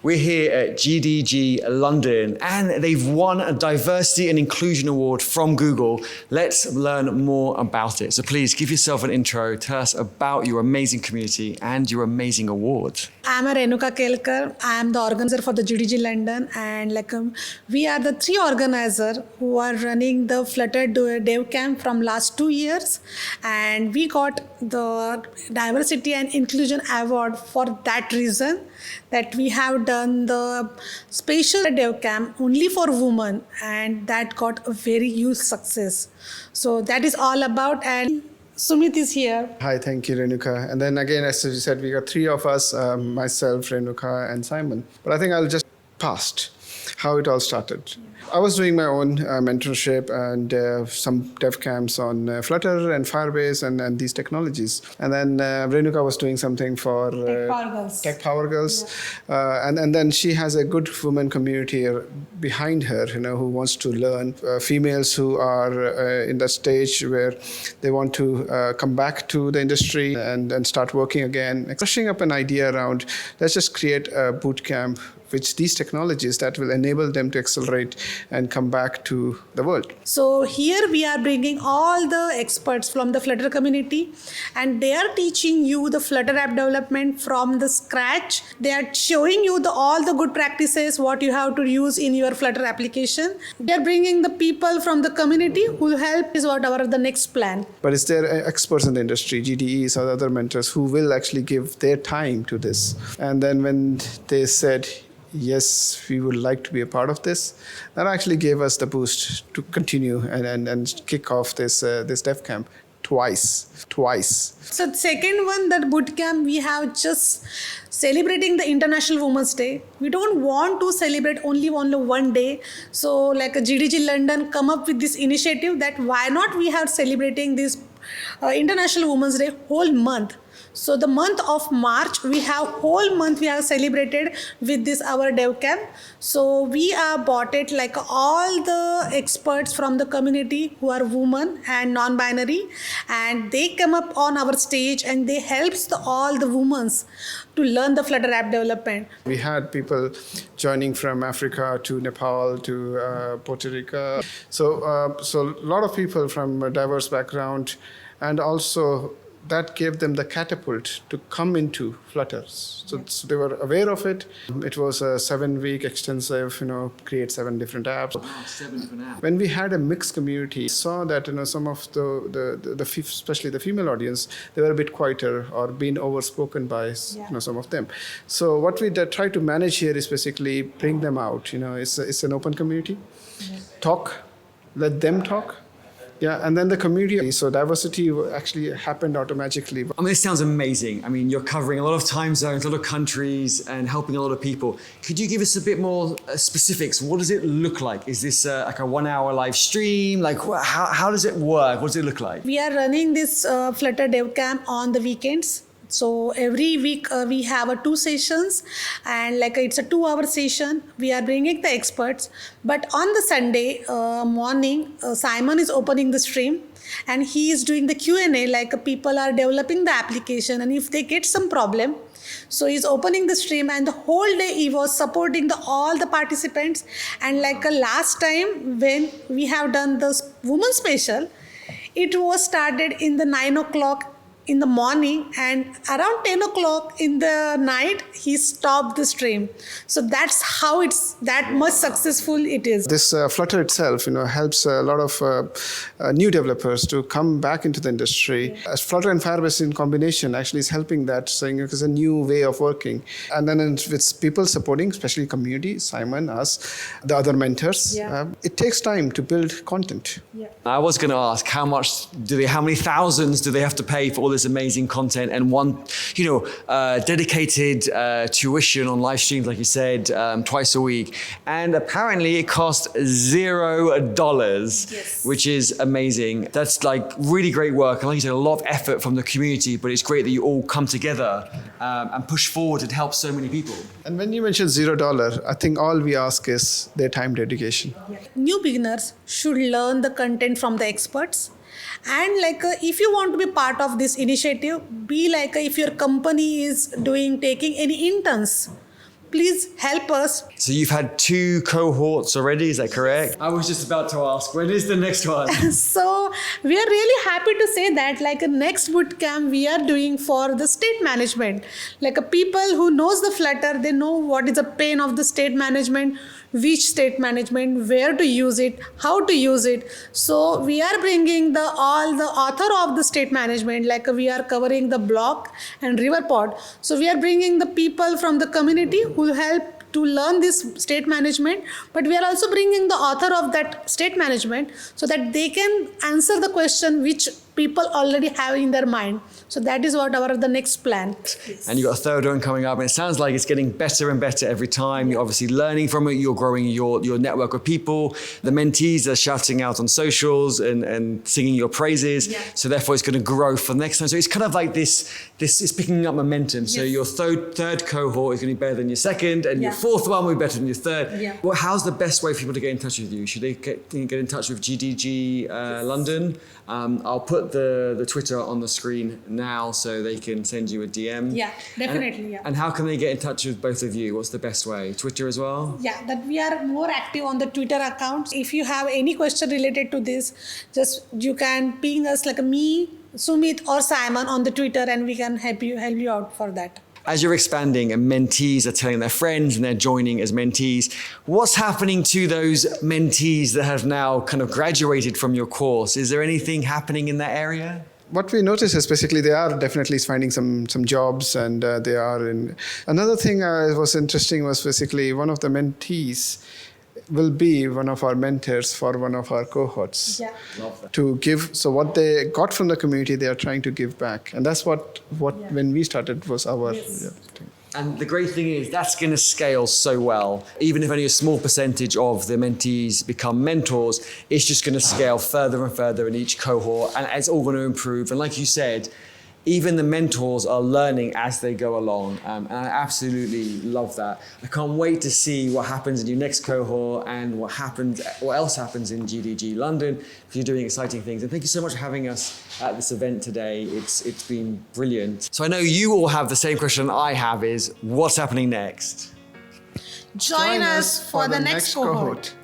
We're here at GDG London and they've won a Diversity and Inclusion Award from Google. Let's learn more about it. So please give yourself an intro, tell us about your amazing community and your amazing award. I'm a Renuka kelkar. I am the organizer for the GDG London, and we are the three organizers who are running the Flutter Devcamp from last 2 years, and we got the Diversity and Inclusion Award for that reason, that we have done the special Devcamp only for women, and that got a very huge success. So that is all about, and Sumit is here. Hi, thank you, Renuka. And then again, as you said, we got three of us, myself, Renuka, and Simon. But I think I'll just past how it all started. I was doing my own mentorship and some dev camps on Flutter and Firebase and these technologies. And then Renuka was doing something for Tech Power Girls. Yeah. And then she has a good women community behind her, who wants to learn. Females who are in that stage where they want to come back to the industry and start working again. Brushing up an idea around, let's just create a boot camp which these technologies that will enable them to accelerate and come back to the world. So here we are bringing all the experts from the Flutter community, and they are teaching you the Flutter app development from the scratch. They are showing you all the good practices, what you have to use in your Flutter application. They are bringing the people from the community who will help is whatever the next plan. But is there experts in the industry, GDEs or other mentors, who will actually give their time to this? And then when they said, yes, we would like to be a part of this, that actually gave us the boost to continue and kick off this dev camp twice. So the second one, that boot camp, we have just celebrating the International Women's Day. We don't want to celebrate only one day. So like a GDG London come up with this initiative that why not we have celebrating this International Women's Day whole month. So the month of March, we have celebrated with this our dev camp. So we bought it like all the experts from the community who are women and non-binary, and they come up on our stage and they helps all the women to learn the Flutter app development. We had people joining from Africa to Nepal to Puerto Rico. So a lot of people from a diverse background, and also that gave them the catapult to come into Flutter. So they were aware of it. It was a 7-week extensive, create 7 different apps. Wow, 7 different apps. When we had a mixed community, saw that some of the especially the female audience, they were a bit quieter or being overspoken by some of them. So what we try to manage here is basically bring them out. It's an open community. Talk, let them talk. Yeah, and then the community. So diversity actually happened automatically. I mean, this sounds amazing. I mean, you're covering a lot of time zones, a lot of countries, and helping a lot of people. Could you give us a bit more specifics? What does it look like? Is this like a 1-hour live stream? Like, how does it work? What does it look like? We are running this Flutter Devcamp on the weekends. So every week we have 2 sessions, and it's a 2-hour session. We are bringing the experts, but on the Sunday morning, Simon is opening the stream and he is doing the Q&A, people are developing the application, and if they get some problem, so he's opening the stream, and the whole day he was supporting all the participants. And last time when we have done the women's special, it was started in the 9 o'clock in the morning, and around 10 o'clock in the night, he stopped the stream. So that's how it's that much successful it is. This Flutter itself, helps a lot of new developers to come back into the industry. As Flutter and Firebase in combination actually is helping that, saying it's a new way of working. And then with people supporting, especially community, Simon, us, the other mentors, it takes time to build content. Yeah. I was going to ask, how many thousands do they have to pay for all this amazing content and one, dedicated tuition on live streams, like you said, twice a week. And apparently it costs $0, which is amazing. That's really great work. And like you said, a lot of effort from the community, but it's great that you all come together and push forward and help so many people. And when you mention $0, I think all we ask is their time dedication. New beginners should learn the content from the experts. And if you want to be part of this initiative, if your company is taking any interns, please help us. So you've had 2 cohorts already, is that correct? I was just about to ask, when is the next one? So we are really happy to say that like a next boot camp we are doing for the state management. Like a people who knows the Flutter, they know what is the pain of the state management, which state management, where to use it, how to use it. So we are bringing all the author of the state management, like we are covering the block and river pod. So we are bringing the people from the community who help to learn this state management, but we are also bringing the author of that state management so that they can answer the question which people already have in their mind. So that is what the next plan. And you've got a third one coming up, and it sounds like it's getting better and better every time. You're obviously learning from it, you're growing your network of people. The mentees are shouting out on socials and singing your praises. Yeah. So therefore it's going to grow for the next time. So it's kind of like this is picking up momentum. So Yes. your third cohort is going to be better than your second, and your Yeah. fourth one will be better than your third. Yeah. Well, how's the best way for people to get in touch with you? Should they get in touch with GDG London? I'll put the Twitter on the screen now so they can send you a DM. Yeah, definitely, yeah. And how can they get in touch with both of you? What's the best way? Twitter as well? Yeah, that we are more active on the Twitter accounts. If you have any question related to this, just you can ping us like me, Sumit or Simon on the Twitter, and we can help you out for that. As you're expanding and mentees are telling their friends and they're joining as mentees, what's happening to those mentees that have now kind of graduated from your course? Is there anything happening in that area? What we notice is basically they are definitely finding some jobs, and they are in. Another thing was interesting was basically one of the mentees will be one of our mentors for one of our cohorts. Yeah. Love that. To give, so what they got from the community, they are trying to give back, and that's what when we started was our thing. And the great thing is that's going to scale so well. Even if only a small percentage of the mentees become mentors, it's just going to scale further and further in each cohort, and it's all going to improve. And like you said, even the mentors are learning as they go along. And I absolutely love that. I can't wait to see what happens in your next cohort and what else happens in GDG London, because you're doing exciting things. And thank you so much for having us at this event today. It's been brilliant. So I know you all have the same question I have, is what's happening next? Join us for the next cohort.